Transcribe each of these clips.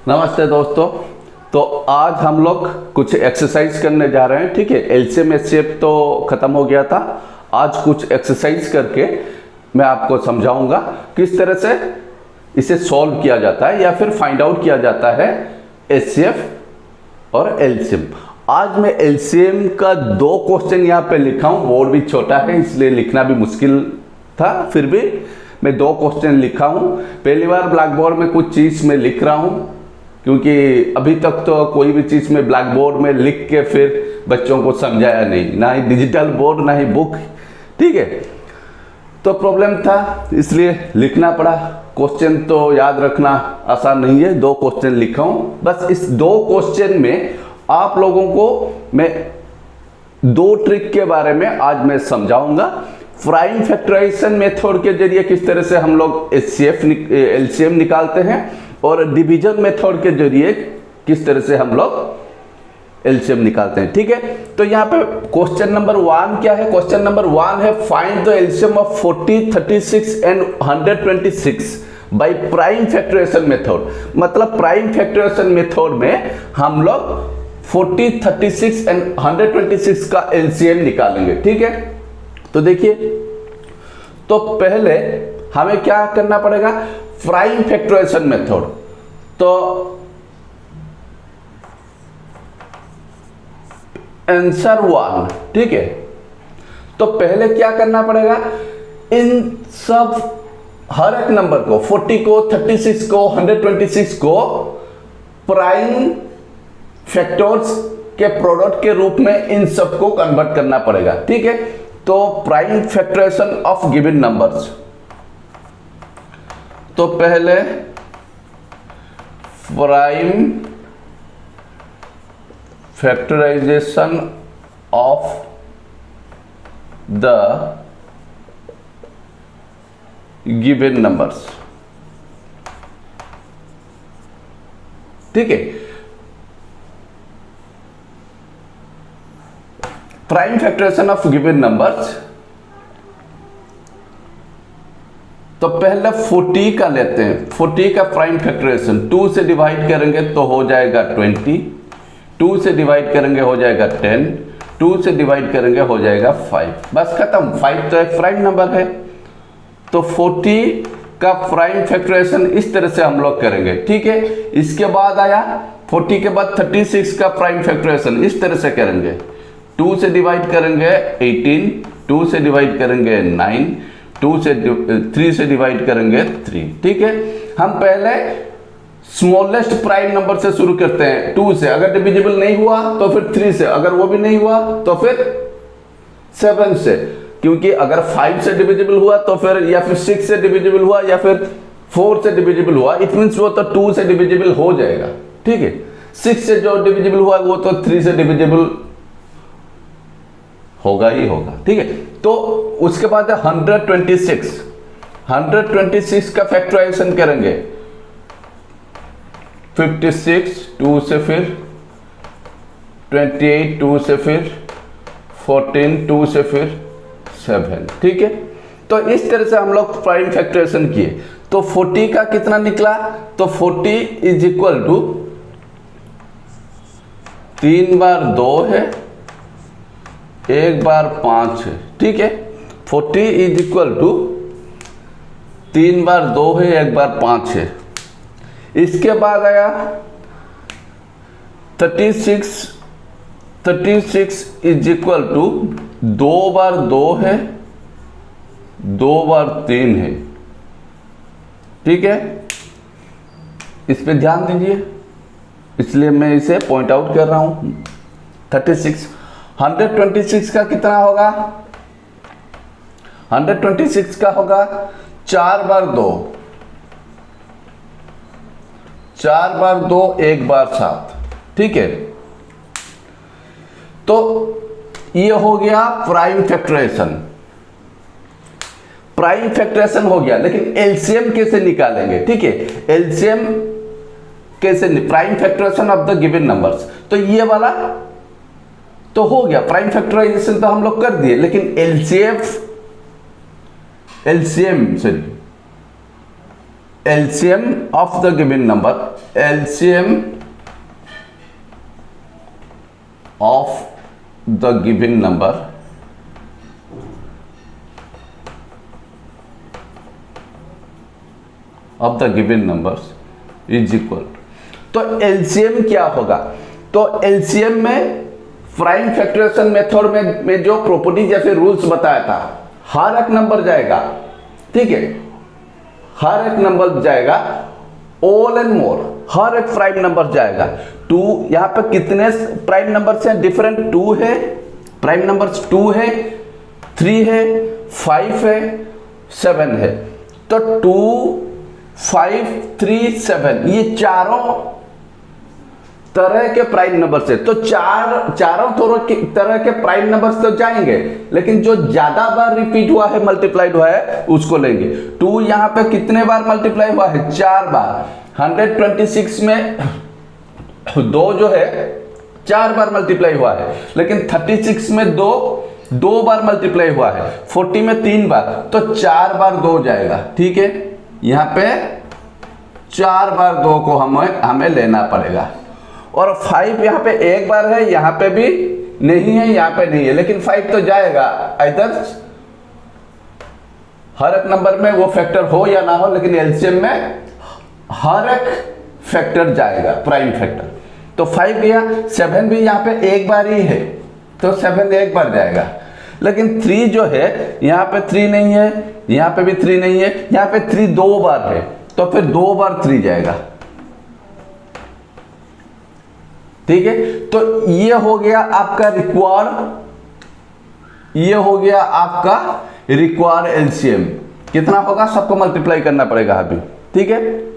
नमस्ते दोस्तों। तो आज हम लोग कुछ एक्सरसाइज करने जा रहे हैं। ठीक है, एलसीएम एचसीएफ तो ख़त्म हो गया था। आज कुछ एक्सरसाइज करके मैं आपको समझाऊंगा किस तरह से इसे सॉल्व किया जाता है या फिर फाइंड आउट किया जाता है एचसीएफ और एलसीएम। आज मैं एलसीएम का 2 क्वेश्चन यहाँ पे लिखा हूँ। बोर्ड भी छोटा है इसलिए लिखना भी मुश्किल था, फिर भी मैं 2 क्वेश्चन लिखा हूँ। पहली बार ब्लैक बोर्ड में कुछ चीज़ मैं लिख रहा हूँ, क्योंकि अभी तक तो कोई भी चीज़ में ब्लैक बोर्ड में लिख के फिर बच्चों को समझाया नहीं, ना ही डिजिटल बोर्ड ना ही बुक। ठीक है, तो प्रॉब्लम था इसलिए लिखना पड़ा। क्वेश्चन तो याद रखना आसान नहीं है, 2 क्वेश्चन लिखा हूँ। बस इस 2 क्वेश्चन में आप लोगों को मैं 2 ट्रिक के बारे में आज मैं समझाऊंगा। प्राइम फैक्टराइजेशन मेथड के जरिए किस तरह से हम लोग एलसीएम निकालते हैं और डिवीजन मेथड के जरिए किस तरह से हम लोग एलसीएम निकालते हैं। ठीक है, तो यहाँ पे क्वेश्चन नंबर 1 क्या है? क्वेश्चन नंबर 1 है find the LCM of 40, 36 and 126 by prime factorisation method. मतलब प्राइम फैक्टराइजेशन मेथड में हम लोग 40, 36 एंड 126 का एलसीएम निकालेंगे। ठीक है, तो देखिए, तो पहले हमें क्या करना पड़ेगा? Prime factorisation method. तो आंसर 1। ठीक है, तो पहले क्या करना पड़ेगा? इन सब हर एक नंबर को 40 को 36 को 126 को प्राइम फैक्टर्स के प्रोडक्ट के रूप में इन सब को कन्वर्ट करना पड़ेगा। ठीक है, तो prime factorisation of given numbers. तो पहले prime factorisation of the given numbers. ठीक है, prime factorisation of given numbers. तो पहले 40 का लेते हैं। 40 का प्राइम फैक्टराइजेशन 2 से डिवाइड करेंगे तो हो जाएगा 20, 2 से डिवाइड करेंगे हो जाएगा 10, 2 से डिवाइड करेंगे हो जाएगा 5। बस खत्म। 5 तो एक प्राइम नंबर है, तो 40 का प्राइम फैक्टराइजेशन इस तरह से हम लोग करेंगे। ठीक है, इसके बाद आया 40 के बाद 36 का प्राइम फैक्टराइजेशन इस तरह से करेंगे। 2 से डिवाइड करेंगे 18, 2 से डिवाइड करेंगे 9, 3 से डिवाइड करेंगे 3। ठीक है, हम पहले स्मॉलेस्ट प्राइम नंबर से शुरू करते हैं। 2 से अगर डिविजिबल नहीं हुआ तो फिर 3 से, अगर वो भी नहीं हुआ तो फिर 7 से, क्योंकि अगर 5 से डिविजिबल हुआ तो फिर या फिर 6 से डिविजिबल हुआ या फिर 4 से डिविजिबल हुआ, इट मीन्स वो तो 2 से डिविजिबल हो जाएगा। ठीक है, 6 से जो डिविजिबल हुआ वो तो 3 से डिविजिबल होगा ही होगा। ठीक है, तो उसके बाद है 126। 126 का फैक्टराइजेशन करेंगे 56, 2 से फिर 28, 2 से फिर 14, 2 से फिर 7। ठीक है, तो इस तरह से हम लोग प्राइम फैक्टराइजेशन किए। तो 40 का कितना निकला? तो 40 इज इक्वल टू 3 बार 2 है, 1 बार 5 है। ठीक है, 40 इज इक्वल टू 3 बार 2 है, 1 बार 5 है। इसके बाद आया 36। 36 इज इक्वल टू 2 बार 2 है, 2 बार 3 है। ठीक है, इस पे ध्यान दीजिए, इसलिए मैं इसे पॉइंट आउट कर रहा हूं। 36 126 का कितना होगा? 126 का होगा 4 बार 2, 4 बार 2, 1 बार 7। ठीक है, तो ये हो गया प्राइम फैक्टराइजेशन। प्राइम फैक्टराइजेशन हो गया, लेकिन एलसीएम कैसे निकालेंगे? ठीक है, एलसीएम कैसे? Prime factorisation of the given numbers. तो ये वाला तो हो गया, प्राइम फैक्टराइजेशन तो हम लोग कर दिए, लेकिन LCM LCM of the given number, LCM of the given number of the given numbers is equal। तो LCM क्या होगा? तो LCM में प्राइम फैक्टराइजेशन मेथड में जो प्रॉपर्टी जैसे रूल्स बताया था, हर एक नंबर जाएगा, ठीक है, हर एक नंबर जाएगा, ऑल एंड मोर, हर एक प्राइम नंबर जाएगा। टू, यहां पे कितने प्राइम नंबर्स हैं? डिफरेंट, 2 है प्राइम नंबर्स, 2 है, 3 है, 5 है, 7 है। तो 2, 5, 3, 7 ये चारों तरह के प्राइम नंबर से, तो चारों तरह के प्राइम नंबर्स तो जाएंगे, लेकिन जो ज्यादा बार रिपीट हुआ है, मल्टीप्लाइड हुआ है, उसको लेंगे। 2 यहां पे कितने बार मल्टीप्लाई हुआ है? 4 बार। 126 में 2 जो है 4 बार मल्टीप्लाई हुआ है, लेकिन 36 में 2 बार मल्टीप्लाई हुआ है, 40 में 3 बार, तो 4 बार 2 जाएगा, ठीक है। यहां पे 4 बार 2 को हमें लेना पड़ेगा। और 5 यहाँ पे 1 बार है, यहाँ पे भी नहीं है, यहाँ पे नहीं है, लेकिन 5 तो जाएगा इधर, हर एक नंबर में वो फैक्टर हो या ना हो, लेकिन एलसीएम में हर एक फैक्टर जाएगा, प्राइम फैक्टर। तो 5 गया, 7 भी यहाँ पे 1 बार ही है, तो 7 1 बार जाएगा। लेकिन 3 जो है, यहाँ पे 3 नहीं है, यहाँ पे भी 3 नहीं है, यहाँ पे 3 2 बार है, तो फिर 2 बार 3 जाएगा, ठीक है। तो ये हो गया आपका रिक्वायर्ड एलसीएम। कितना होगा? सबको मल्टीप्लाई करना पड़ेगा अभी, ठीक है।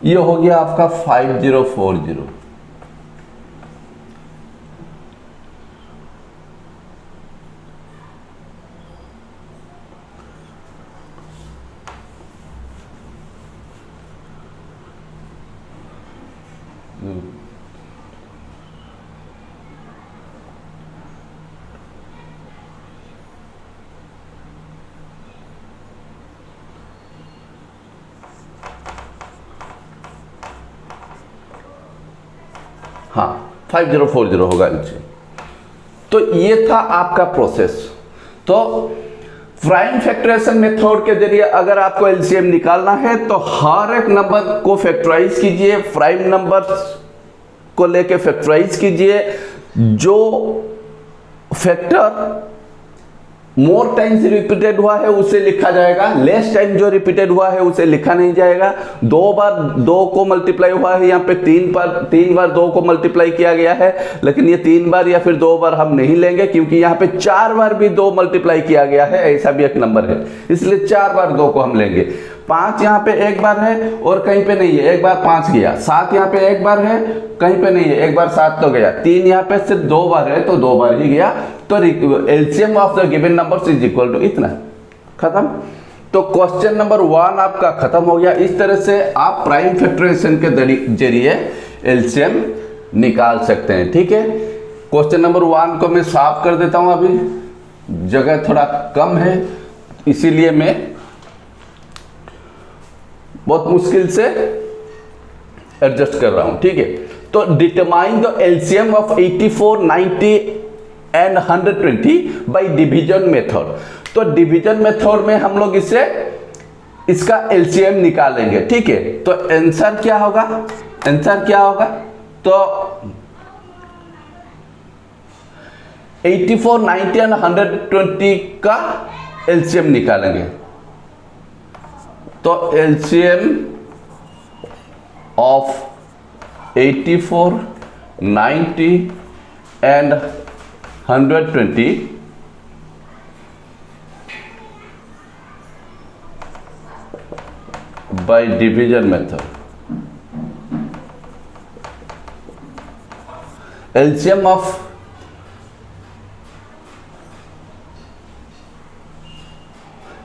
ये हो गया आपका 5040। हाँ 5040 होगा एलसीएम। तो ये था आपका प्रोसेस। तो प्राइम फैक्टराइजेशन मेथड के जरिए अगर आपको एलसीएम निकालना है तो हर एक नंबर को फैक्टराइज कीजिए, प्राइम नंबर्स को लेके फैक्टराइज कीजिए। जो फैक्टर मोर टाइम्स रिपीटेड हुआ है उसे लिखा जाएगा, लेस टाइम जो रिपीटेड हुआ है उसे लिखा नहीं जाएगा। 2 बार 2 को मल्टीप्लाई हुआ है, यहाँ पे 3 बार 2 को मल्टीप्लाई किया गया है, लेकिन ये 3 बार या फिर 2 बार हम नहीं लेंगे, क्योंकि यहाँ पे 4 बार भी 2 मल्टीप्लाई किया गया है, ऐसा भी एक नंबर है, इसलिए 4 बार 2 को हम लेंगे। 5 यहाँ पे 1 बार है और कहीं पे नहीं है, 1 बार 5 गया। 7 यहाँ पे 1 बार है, कहीं पे नहीं है, 1 बार 7 तो गया। 3 यहाँ पे सिर्फ 2 बार है, तो 2 बार ही गया। तो LCM of the given numbers is equal to इतना, खत्म। तो क्वेश्चन नंबर 1 आपका खत्म हो गया। इस तरह से आप प्राइम फैक्टराइजेशन के जरिए एलसीएम निकाल सकते हैं, ठीक है। क्वेश्चन नंबर 1 को मैं साफ कर देता हूं, अभी जगह थोड़ा कम है इसीलिए मैं बहुत मुश्किल से एडजस्ट कर रहा हूं, ठीक है। तो determine the LCM of 84, 90 and 120 bye division method. तो डिवीजन मेथड में हम लोग इसका एलसीएम निकालेंगे, ठीक है। तो आंसर क्या होगा? तो 84, 90 एंड 120 का एलसीएम निकालेंगे। तो LCM of 84, 90 and 120 bye division method LCM of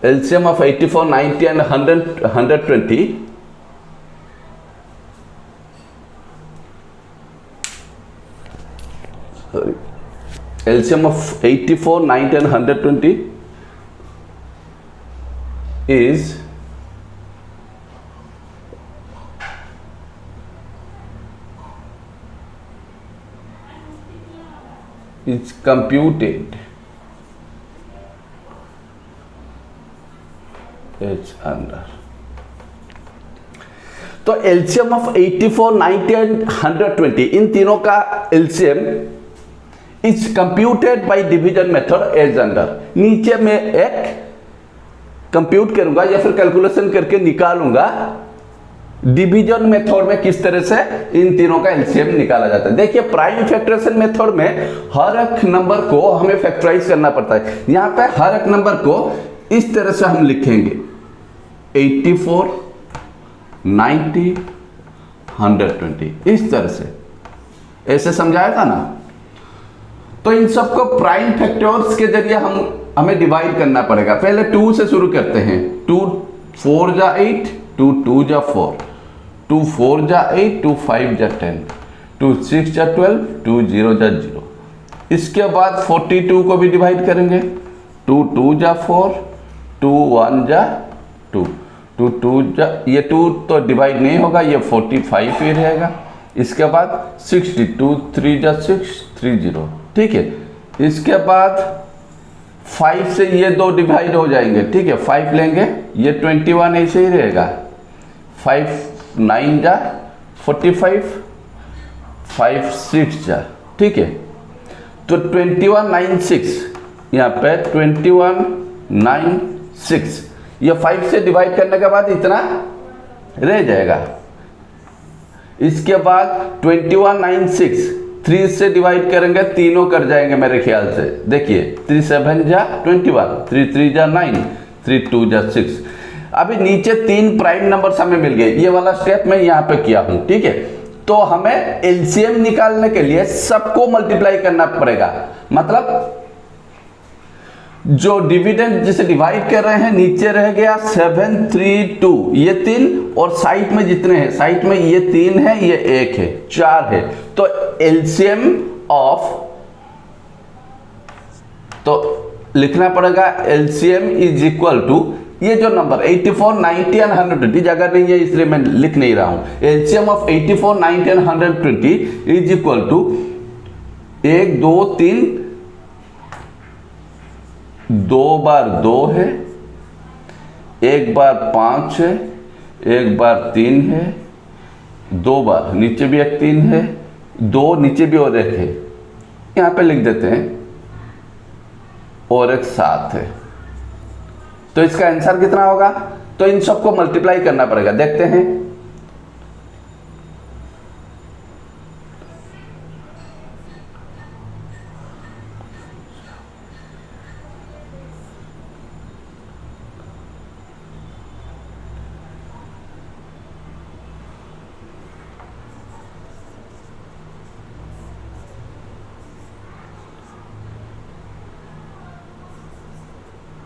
LCM of 84, 90 and 120 sorry, LCM of 84, 90 and 120 is computed H under. तो LCM ऑफ 84, 90 एंड 120 इन तीनों का LCM is computed by division method as under. नीचे में एक compute करूंगा या फिर कैलकुलेशन करके निकालूंगा डिवीजन मेथड में किस तरह से इन तीनों का एलसीएम निकाला जाता है। देखिए प्राइम फैक्टराइजेशन मेथड में हर एक नंबर को हमें फैक्टराइज करना पड़ता है। यहां पे हर एक नंबर को इस तरह से हम लिखेंगे 84, 90, 120 इस तरह से, ऐसे समझाया था ना। तो इन सबको प्राइम फैक्टर्स के जरिए हमें डिवाइड करना पड़ेगा। पहले 2 से शुरू करते हैं। 2 4 जा 8, 2 2 जा 4, 2 4 जा 8, 2 5 जा 10, 2 6 जा 12, 2 0 जा 0। इसके बाद 42 को भी डिवाइड करेंगे। 2 2 जा 4, 2 1 जा 2, 2 2 जा, ये 2 तो डिवाइड नहीं होगा, ये 45 ही रहेगा। इसके बाद 60, 2 3 जा 6, 3 0, ठीक है। इसके बाद 5 से ये 2 डिवाइड हो जाएंगे, ठीक है। 5 लेंगे, ये 21 ऐसे ही रहेगा। 5 9 जा 45, 5 6 जा, ठीक है। तो 21 9 6 यहाँ पे 21 9 6, ये 5 से डिवाइड करने के बाद इतना रह जाएगा। इसके बाद 21 9 6 3 से डिवाइड करेंगे, तीनों कर जाएंगे मेरे ख्याल से। देखिए 3 7 जा 21, 3 3 जा 9, 3 2 जा 6। अभी नीचे 3 प्राइम नंबर्स हमें मिल गए। ये वाला स्टेप मैं यहाँ पे किया हूँ, ठीक है। तो हमें एलसीएम निकालने के लिए सबको मल्टीप्लाई करना पड़ेगा। मतलब जो डिविडेंड जिसे डिवाइड कर रहे हैं, नीचे रह गया 7 3 2, ये 3, और साइड में जितने हैं, साइड में ये 3 है, ये 1 है, 4 है। तो एलसीएम ऑफ, तो लिखना पड़ेगा एलसीएम इज इक्वल टू, ये जो नंबर 84 90 एंड 120 जगह नहीं है इसलिए मैं लिख नहीं रहा हूं। LCM of 84 90 and 120 is equal to 1 2 3, 2 बार 2 है, 1 बार 5 है, 1 बार 3 है, 2 बार नीचे भी एक 3 है, 2 नीचे भी और एक है, यहां पे लिख देते हैं, और एक 7 है। तो इसका आंसर कितना होगा? तो इन सबको मल्टीप्लाई करना पड़ेगा। देखते हैं।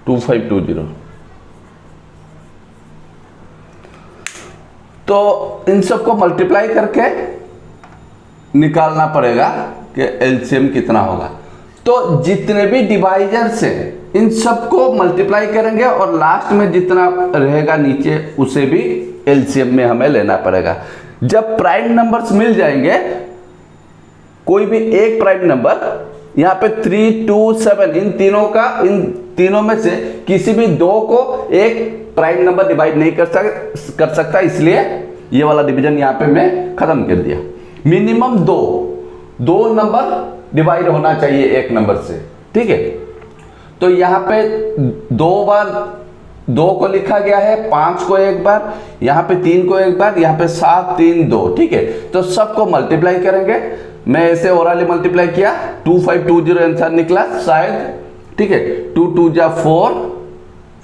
टू 520। तो इन सबको मल्टीप्लाई करके निकालना पड़ेगा कि एलसीएम कितना होगा। तो जितने भी डिवाइजर्स हैं इन सबको मल्टीप्लाई करेंगे और लास्ट में जितना रहेगा नीचे उसे भी एलसीएम में हमें लेना पड़ेगा। जब प्राइम नंबर्स मिल जाएंगे, कोई भी एक प्राइम नंबर, यहाँ पे 3 2 7, इन तीनों में से किसी भी 2 को एक प्राइम नंबर डिवाइड नहीं कर सकता, इसलिए ये वाला डिवीजन यहाँ पे मैं खत्म कर दिया। मिनिमम 2 नंबर डिवाइड होना चाहिए एक नंबर से, ठीक है। तो यहाँ पे 2 बार 2 को लिखा गया है, 5 को एक बार, यहाँ पे 3 को एक बार, यहाँ पे 7 3 2, ठीक है। तो सबको मल्टीप्लाई करेंगे। मैं ऐसे ओरली मल्टीप्लाई किया, 2520 आंसर निकला शायद, ठीक है। 2 2 जा 4,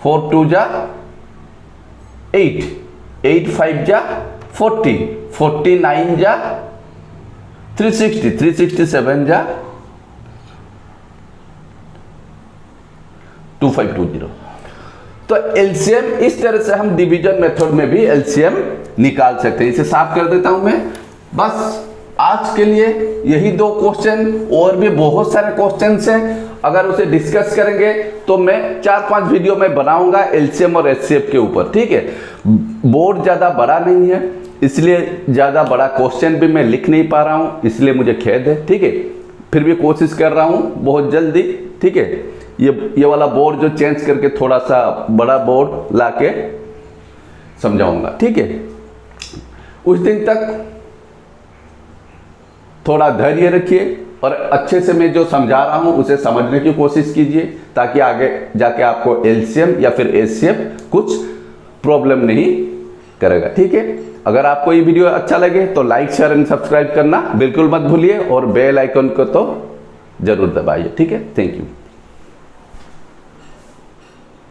4 2 जा 8, 8 5 जा 40, 49 जा 367 जा 2520। तो एलसीएम इस तरह से हम डिवीजन मेथड में भी एलसीएम निकाल सकते हैं। इसे साफ कर देता हूं मैं। बस आज के लिए यही 2 क्वेश्चन, और भी बहुत सारे क्वेश्चंस हैं। अगर उसे डिस्कस करेंगे तो मैं 4-5 वीडियो में बनाऊंगा एलसीएम और एचसीएफ के ऊपर, ठीक है। बोर्ड ज्यादा बड़ा नहीं है, इसलिए ज्यादा बड़ा क्वेश्चन भी मैं लिख नहीं पा रहा हूं, इसलिए मुझे खेद है, ठीक है। फिर भी कोशिश कर रहा हूं बहुत जल्दी, ठीक है। ये वाला बोर्ड जो चेंज करके थोड़ा सा बड़ा बोर्ड लाके समझाऊंगा, ठीक है। उस दिन तक थोड़ा धैर्य रखिए और अच्छे से मैं जो समझा रहा हूं उसे समझने की कोशिश कीजिए, ताकि आगे जाके आपको एलसीएम या फिर एचसीएफ कुछ प्रॉब्लम नहीं करेगा, ठीक है। अगर आपको ये वीडियो अच्छा लगे तो लाइक, शेयर एंड सब्सक्राइब करना बिल्कुल मत भूलिए, और बेल आइकन को तो जरूर दबाइए, ठीक है। Thank you.